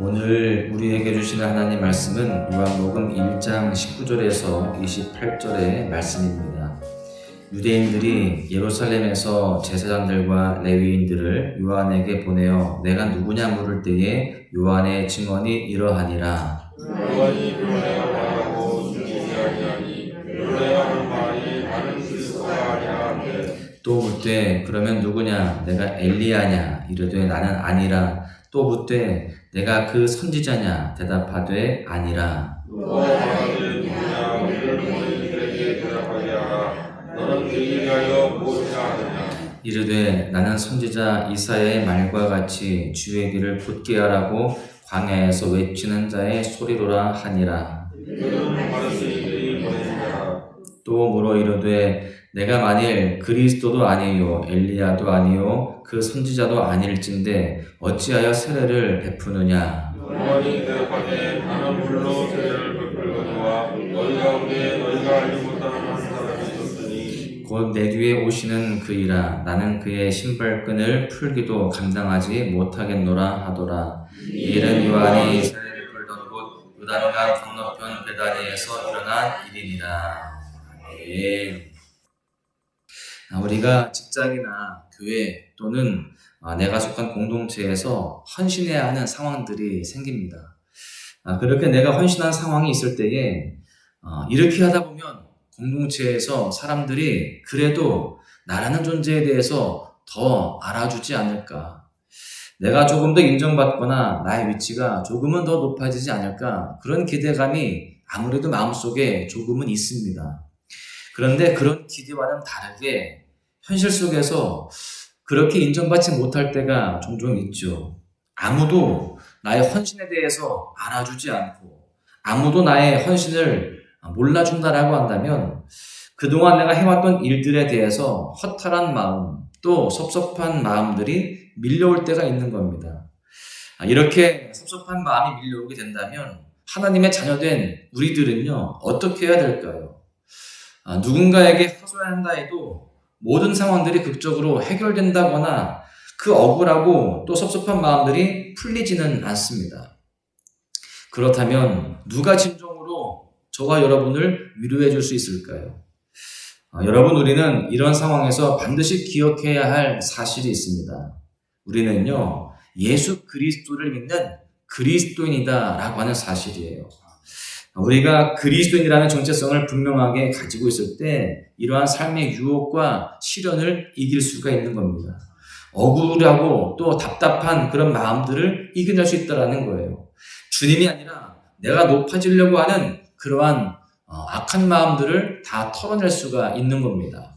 오늘 우리에게 주시는 하나님 말씀은 요한복음 1장 19절에서 28절의 말씀입니다. 유대인들이 예루살렘에서 제사장들과 레위인들을 요한에게 보내어 내가 누구냐 물을 때에 요한의 증언이 이러하니라. 요한이 그러내어 말하고 죽이지 아니하니 그러내어 하는 말이 나는 그리스도가 아니라 하되 또 묻되 그러면 누구냐 내가 엘리야냐 이르되 나는 아니라. 또 묻되 내가 그 선지자냐 대답하되 아니라. 또 말하되 누구냐 우리를 보낸 이들에게 대답하게 하라. 너는 그에게 하여 무엇이라 하느냐. 이르되 나는 선지자 이사야의 말과 같이 주의 길을 곧게 하라고 광야에서 외치는 자의 소리로라 하니라. 그는 바리새인들이 보낸 자라. 또 물어 이르되 내가 만일 그리스도도 아니요 엘리야도 아니요 그 선지자도 아닐진데 어찌하여 세례를 베푸느냐. 요한이 대답하되 나는 물로 세례를 베풀거니와 너희 가운데 너희가 알지 못하는 한 사람이 있었으니 곧 내 뒤에 오시는 그이라. 나는 그의 신발끈을 풀기도 감당하지 못하겠노라 하더라. 이 일은 요한이 세례를 베풀던 곳 요단강 건너편 베다니에서 일어난 일이니라. 아멘. 우리가 직장이나 교회 또는 내가 속한 공동체에서 헌신해야 하는 상황들이 생깁니다. 그렇게 내가 헌신한 상황이 있을 때에 이렇게 하다 보면 공동체에서 사람들이 그래도 나라는 존재에 대해서 더 알아주지 않을까. 내가 조금 더 인정받거나 나의 위치가 조금은 더 높아지지 않을까. 그런 기대감이 아무래도 마음속에 조금은 있습니다. 그런데 그런 기대와는 다르게 현실 속에서 그렇게 인정받지 못할 때가 종종 있죠. 아무도 나의 헌신에 대해서 알아주지 않고 아무도 나의 헌신을 몰라준다라고 한다면 그동안 내가 해왔던 일들에 대해서 허탈한 마음 또 섭섭한 마음들이 밀려올 때가 있는 겁니다. 이렇게 섭섭한 마음이 밀려오게 된다면 하나님의 자녀된 우리들은요 어떻게 해야 될까요? 누군가에게 하소연한다 해도 모든 상황들이 극적으로 해결된다거나 그 억울하고 또 섭섭한 마음들이 풀리지는 않습니다. 그렇다면 누가 진정으로 저와 여러분을 위로해 줄 수 있을까요? 여러분, 우리는 이런 상황에서 반드시 기억해야 할 사실이 있습니다. 우리는요, 예수 그리스도를 믿는 그리스도인이다라고 하는 사실이에요. 우리가 그리스도인이라는 정체성을 분명하게 가지고 있을 때 이러한 삶의 유혹과 시련을 이길 수가 있는 겁니다. 억울하고 또 답답한 그런 마음들을 이겨낼 수 있다는 거예요. 주님이 아니라 내가 높아지려고 하는 그러한 악한 마음들을 다 털어낼 수가 있는 겁니다.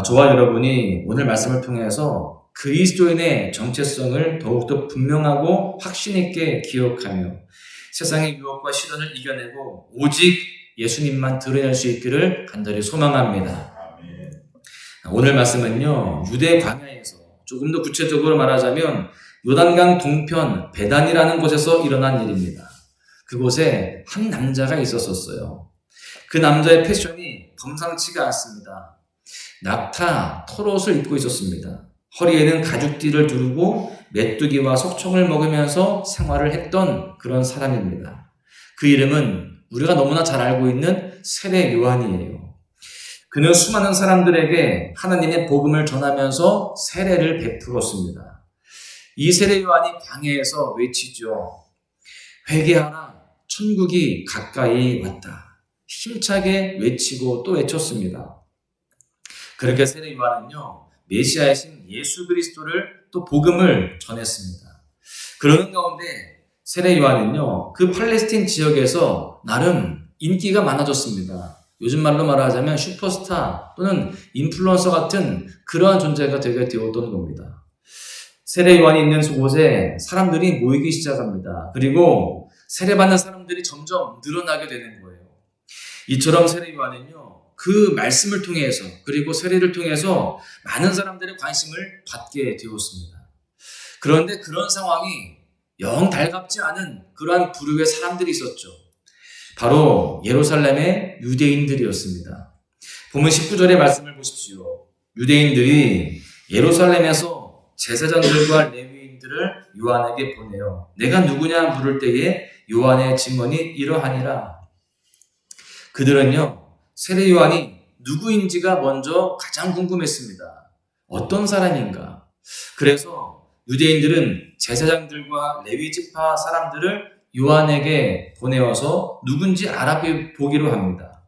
저와 여러분이 오늘 말씀을 통해서 그리스도인의 정체성을 더욱더 분명하고 확신 있게 기억하며 세상의 유혹과 시련을 이겨내고 오직 예수님만 드러낼 수 있기를 간절히 소망합니다. 오늘 말씀은요, 유대 광야에서 조금 더 구체적으로 말하자면 요단강 동편 베단이라는 곳에서 일어난 일입니다. 그곳에 한 남자가 있었어요. 그 남자의 패션이 범상치가 않습니다. 낙타, 털옷을 입고 있었습니다. 허리에는 가죽띠를 두르고 메뚜기와 석청을 먹으면서 생활을 했던 그런 사람입니다. 그 이름은 우리가 너무나 잘 알고 있는 세례 요한이에요. 그는 수많은 사람들에게 하나님의 복음을 전하면서 세례를 베풀었습니다. 이 세례 요한이 광야에서 외치죠. 회개하라, 천국이 가까이 왔다. 힘차게 외치고 또 외쳤습니다. 그렇게 세례 요한은요, 메시아이신 예수 그리스도를 또 복음을 전했습니다. 그러는 가운데 세례 요한은요, 그 팔레스틴 지역에서 나름 인기가 많아졌습니다. 요즘 말로 말하자면 슈퍼스타 또는 인플루언서 같은 그러한 존재가 되게 되었던 겁니다. 세례 요한이 있는 곳에 사람들이 모이기 시작합니다. 그리고 세례받는 사람들이 점점 늘어나게 되는 거예요. 이처럼 세례 요한은요, 그 말씀을 통해서 그리고 세례를 통해서 많은 사람들의 관심을 받게 되었습니다. 그런데 그런 상황이 영 달갑지 않은 그러한 부류의 사람들이 있었죠. 바로 예루살렘의 유대인들이었습니다. 본문 19절의 말씀을 보십시오. 유대인들이 예루살렘에서 제사장들과 레위인들을 요한에게 보내요. 내가 누구냐 물을 때에 요한의 증언이 이러하니라. 그들은요, 세례 요한이 누구인지가 먼저 가장 궁금했습니다. 어떤 사람인가? 그래서 유대인들은 제사장들과 레위 지파 사람들을 요한에게 보내어서 누군지 알아보기로 합니다.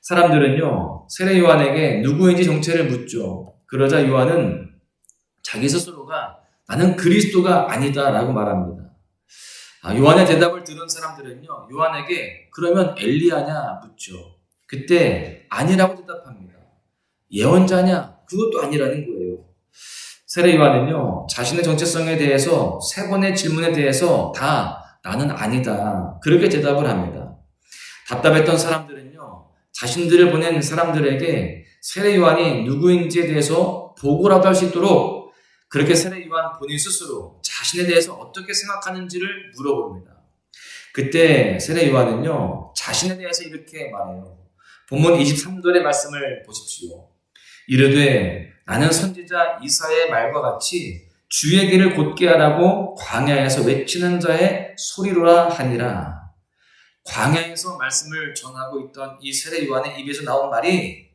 사람들은요, 세례 요한에게 누구인지 정체를 묻죠. 그러자 요한은 자기 스스로가 나는 그리스도가 아니다라고 말합니다. 요한의 대답을 들은 사람들은요, 요한에게 그러면 엘리야냐 묻죠. 그때 아니라고 대답합니다. 예언자냐? 그것도 아니라는 거예요. 세례 요한은요, 자신의 정체성에 대해서 세 번의 질문에 대해서 다 나는 아니다. 그렇게 대답을 합니다. 답답했던 사람들은요, 자신들을 보낸 사람들에게 세례 요한이 누구인지에 대해서 보고라도 할 수 있도록 그렇게 세례 요한 본인 스스로 자신에 대해서 어떻게 생각하는지를 물어봅니다. 그때 세례 요한은요, 자신에 대해서 이렇게 말해요. 본문 23절의 말씀을 보십시오. 이르되 나는 선지자 이사야의 말과 같이 주의 길을 곧게 하라고 광야에서 외치는 자의 소리로라 하니라. 광야에서 말씀을 전하고 있던 이 세례 요한의 입에서 나온 말이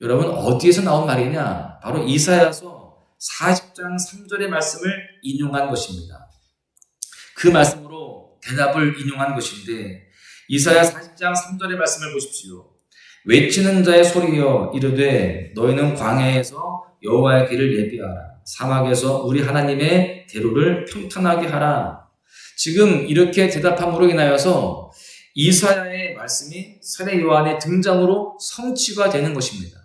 여러분 어디에서 나온 말이냐? 바로 이사야서 40장 3절의 말씀을 인용한 것입니다. 그 말씀으로 대답을 인용한 것인데 이사야 40장 3절의 말씀을 보십시오. 외치는 자의 소리여 이르되 너희는 광야에서 여호와의 길을 예비하라. 사막에서 우리 하나님의 대로를 평탄하게 하라. 지금 이렇게 대답함으로 인하여서 이사야의 말씀이 세례 요한의 등장으로 성취가 되는 것입니다.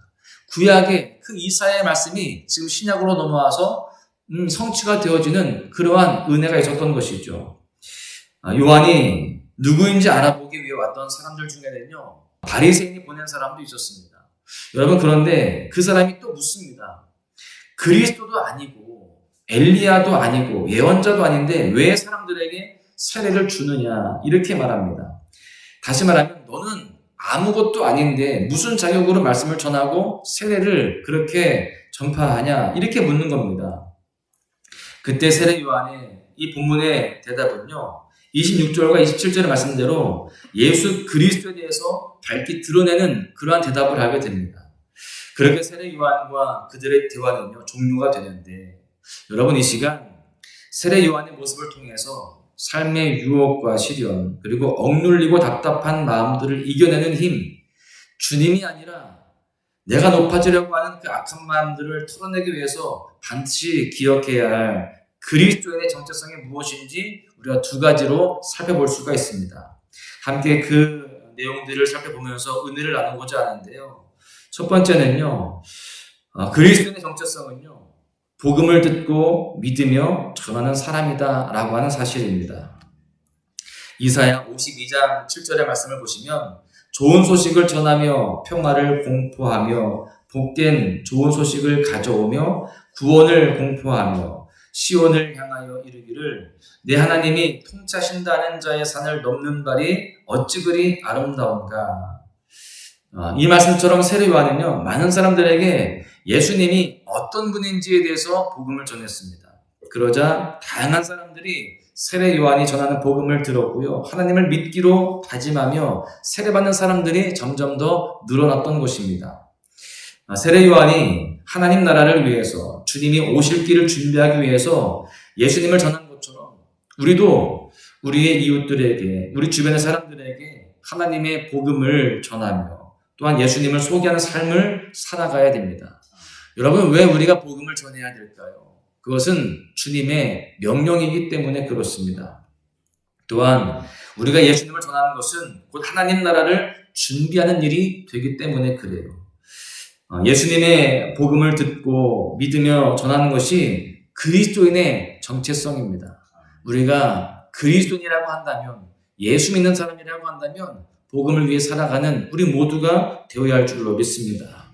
구약의 그 이사야의 말씀이 지금 신약으로 넘어와서 성취가 되어지는 그러한 은혜가 있었던 것이죠. 요한이 누구인지 알아보기 위해 왔던 사람들 중에는요, 바리새인이 보낸 사람도 있었습니다. 여러분, 그런데 그 사람이 또 묻습니다. 그리스도도 아니고 엘리야도 아니고 예언자도 아닌데 왜 사람들에게 세례를 주느냐 이렇게 말합니다. 다시 말하면 너는 아무것도 아닌데 무슨 자격으로 말씀을 전하고 세례를 그렇게 전파하냐 이렇게 묻는 겁니다. 그때 세례 요한의 이 본문의 대답은요, 26절과 27절의 말씀대로 예수 그리스도에 대해서 밝히 드러내는 그러한 대답을 하게 됩니다. 그렇게 세례 요한과 그들의 대화는요, 종료가 되는데 여러분 이 시간 세례 요한의 모습을 통해서 삶의 유혹과 시련 그리고 억눌리고 답답한 마음들을 이겨내는 힘, 주님이 아니라 내가 높아지려고 하는 그 악한 마음들을 털어내기 위해서 반드시 기억해야 할 그리스도인의 정체성이 무엇인지 우리가 두 가지로 살펴볼 수가 있습니다. 함께 그 내용들을 살펴보면서 은혜를 나누고자 하는데요. 첫 번째는요, 그리스도인의 정체성은요, 복음을 듣고 믿으며 전하는 사람이다 라고 하는 사실입니다. 이사야 52장 7절의 말씀을 보시면 좋은 소식을 전하며 평화를 공포하며 복된 좋은 소식을 가져오며 구원을 공포하며 시온을 향하여 이르기를 내 하나님이 통치하신다는 자의 산을 넘는 발이 어찌 그리 아름다운가. 이 말씀처럼 세례 요한은요, 많은 사람들에게 예수님이 어떤 분인지에 대해서 복음을 전했습니다. 그러자 다양한 사람들이 세례 요한이 전하는 복음을 들었고요, 하나님을 믿기로 다짐하며 세례받는 사람들이 점점 더 늘어났던 것입니다. 세례 요한이 하나님 나라를 위해서 주님이 오실 길을 준비하기 위해서 예수님을 전한 것처럼 우리도 우리의 이웃들에게, 우리 주변의 사람들에게 하나님의 복음을 전하며 또한 예수님을 소개하는 삶을 살아가야 됩니다. 여러분, 왜 우리가 복음을 전해야 될까요? 그것은 주님의 명령이기 때문에 그렇습니다. 또한 우리가 예수님을 전하는 것은 곧 하나님 나라를 준비하는 일이 되기 때문에 그래요. 예수님의 복음을 듣고 믿으며 전하는 것이 그리스도인의 정체성입니다. 우리가 그리스도인이라고 한다면, 예수 믿는 사람이라고 한다면 복음을 위해 살아가는 우리 모두가 되어야 할 줄로 믿습니다.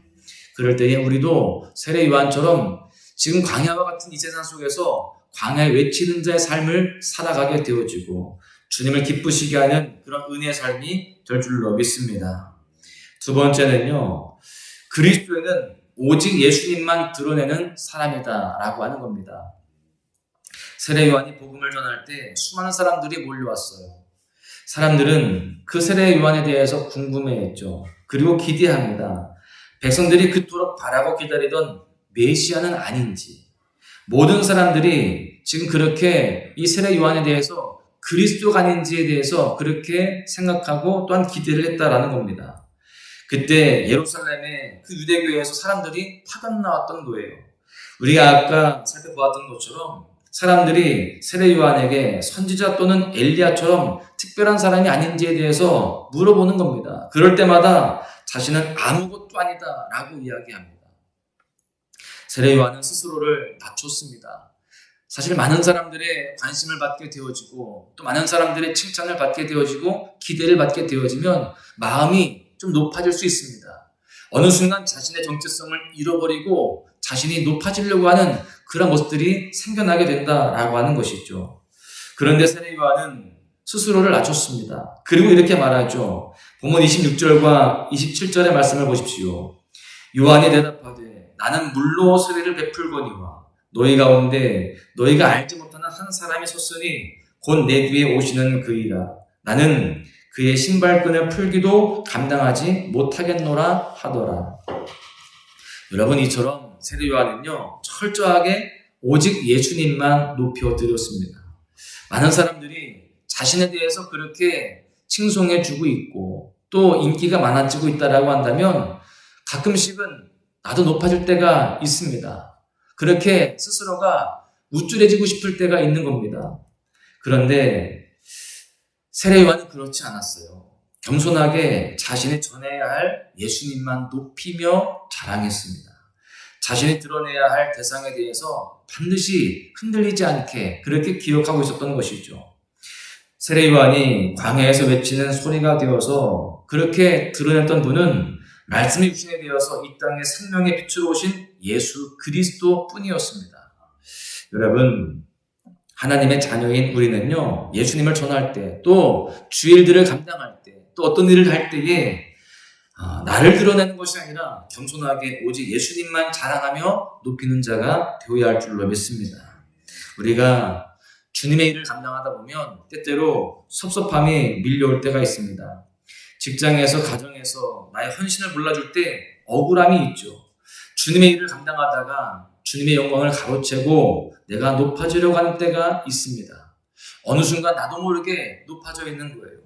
그럴 때에 우리도 세례 요한처럼 지금 광야와 같은 이 세상 속에서 광야에 외치는 자의 삶을 살아가게 되어지고 주님을 기쁘시게 하는 그런 은혜의 삶이 될 줄로 믿습니다. 두 번째는요, 그리스도에는 오직 예수님만 드러내는 사람이다 라고 하는 겁니다. 세례 요한이 복음을 전할 때 수많은 사람들이 몰려왔어요. 사람들은 그 세례 요한에 대해서 궁금해했죠. 그리고 기대합니다. 백성들이 그토록 바라고 기다리던 메시아는 아닌지, 모든 사람들이 지금 그렇게 이 세례 요한에 대해서 그리스도가 아닌지에 대해서 그렇게 생각하고 또한 기대를 했다라는 겁니다. 그때 예루살렘의 그 유대교회에서 사람들이 파견 나왔던 거예요. 우리가 아까 살펴보았던 것처럼 사람들이 세례 요한에게 선지자 또는 엘리야처럼 특별한 사람이 아닌지에 대해서 물어보는 겁니다. 그럴 때마다 자신은 아무것도 아니다 라고 이야기합니다. 세례 요한은 스스로를 낮췄습니다. 사실 많은 사람들의 관심을 받게 되어지고 또 많은 사람들의 칭찬을 받게 되어지고 기대를 받게 되어지면 마음이 좀 높아질 수 있습니다. 어느 순간 자신의 정체성을 잃어버리고 자신이 높아지려고 하는 그런 모습들이 생겨나게 된다라고 하는 것이죠. 그런데 세례 요한은 스스로를 낮췄습니다. 그리고 이렇게 말하죠. 본문 26절과 27절의 말씀을 보십시오. 요한이 대답하되 나는 물로 세례를 베풀거니와 너희 가운데 너희가 알지 못하는 한 사람이 섰으니 곧 내 뒤에 오시는 그이라. 나는 그의 신발끈을 풀기도 감당하지 못하겠노라 하더라. 여러분, 이처럼 세례 요한은요 철저하게 오직 예수님만 높여드렸습니다. 많은 사람들이 자신에 대해서 그렇게 칭송해주고 있고 또 인기가 많아지고 있다라고 한다면 가끔씩은 나도 높아질 때가 있습니다. 그렇게 스스로가 우쭐해지고 싶을 때가 있는 겁니다. 그런데 세례 요한은 그렇지 않았어요. 겸손하게 자신이 전해야 할 예수님만 높이며 자랑했습니다. 자신이 드러내야 할 대상에 대해서 반드시 흔들리지 않게 그렇게 기억하고 있었던 것이죠. 세례 요한이 광야에서 외치는 소리가 되어서 그렇게 드러냈던 분은 말씀이 육신이 되어서 이 땅에 생명의 빛으로 오신 예수 그리스도 뿐이었습니다. 여러분, 하나님의 자녀인 우리는요, 예수님을 전할 때, 또 주일들을 감당할 때, 또 어떤 일을 할 때에 나를 드러내는 것이 아니라 겸손하게 오직 예수님만 자랑하며 높이는 자가 되어야 할 줄로 믿습니다. 우리가 주님의 일을 감당하다 보면 때때로 섭섭함이 밀려올 때가 있습니다. 직장에서, 가정에서 나의 헌신을 몰라줄 때 억울함이 있죠. 주님의 일을 감당하다가 주님의 영광을 가로채고 내가 높아지려고 하는 때가 있습니다. 어느 순간 나도 모르게 높아져 있는 거예요.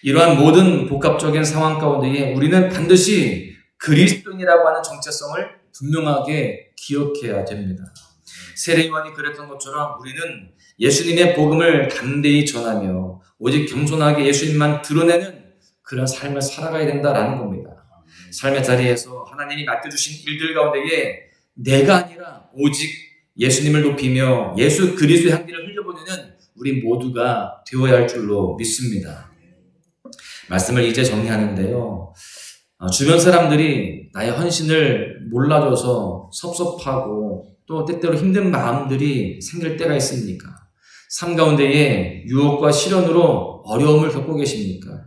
이러한 모든 복합적인 상황 가운데에 우리는 반드시 그리스도인이라고 하는 정체성을 분명하게 기억해야 됩니다. 세례 요한이 그랬던 것처럼 우리는 예수님의 복음을 담대히 전하며 오직 겸손하게 예수님만 드러내는 그런 삶을 살아가야 된다라는 겁니다. 삶의 자리에서 하나님이 맡겨주신 일들 가운데에 내가 아니라 오직 예수님을 높이며 예수 그리스도의 향기를 흘려보내는 우리 모두가 되어야 할 줄로 믿습니다. 말씀을 이제 정리하는데요. 주변 사람들이 나의 헌신을 몰라줘서 섭섭하고 또 때때로 힘든 마음들이 생길 때가 있습니까? 삶 가운데에 유혹과 시련으로 어려움을 겪고 계십니까?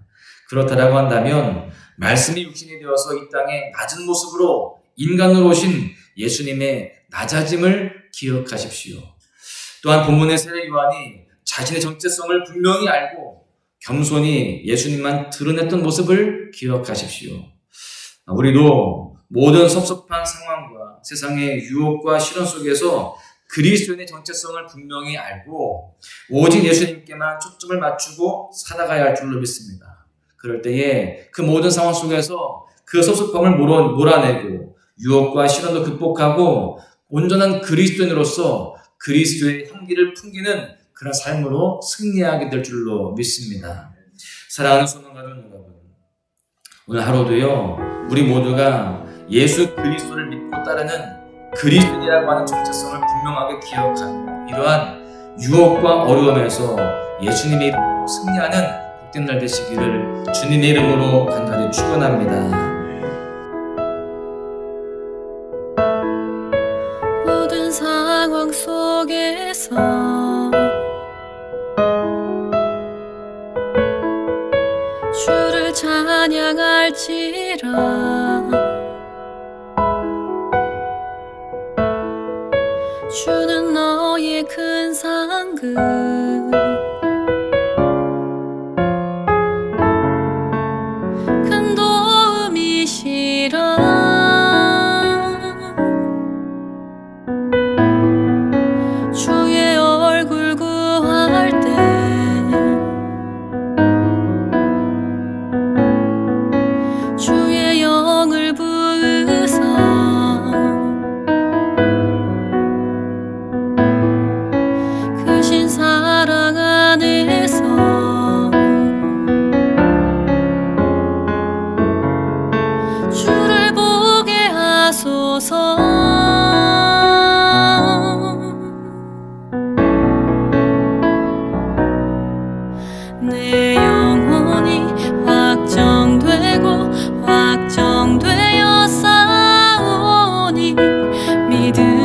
그렇다라고 한다면 말씀이 육신이 되어서 이 땅에 낮은 모습으로 인간으로 오신 예수님의 낮아짐을 기억하십시오. 또한 본문의 세례 요한이 자신의 정체성을 분명히 알고 겸손히 예수님만 드러냈던 모습을 기억하십시오. 우리도 모든 섭섭한 상황과 세상의 유혹과 시련 속에서 그리스도인의 정체성을 분명히 알고 오직 예수님께만 초점을 맞추고 살아가야 할 줄로 믿습니다. 그럴 때에 그 모든 상황 속에서 그 섭섭함을 몰아내고 유혹과 시련도 극복하고 온전한 그리스도인으로서 그리스도의 향기를 풍기는 그런 삶으로 승리하게 될 줄로 믿습니다. 사랑하는 소망가족 여러분, 오늘 하루도요 우리 모두가 예수 그리스도를 믿고 따르는 그리스도인이라고 하는 정체성을 분명하게 기억하며 이러한 유혹과 어려움에서 예수님의 이름으로 승리하는 복된 날 되시기를 주님의 이름으로 간절히 축원합니다. 모든 상황 속에서 주를 찬양할지라 주는 너의 큰 상급 큰 도움이시라 주의 얼굴 구할 때 주의 영을 부으사 크신 사랑 안에서 주를 보게 하소서. 내 영혼이 확정되어 싸우니 믿음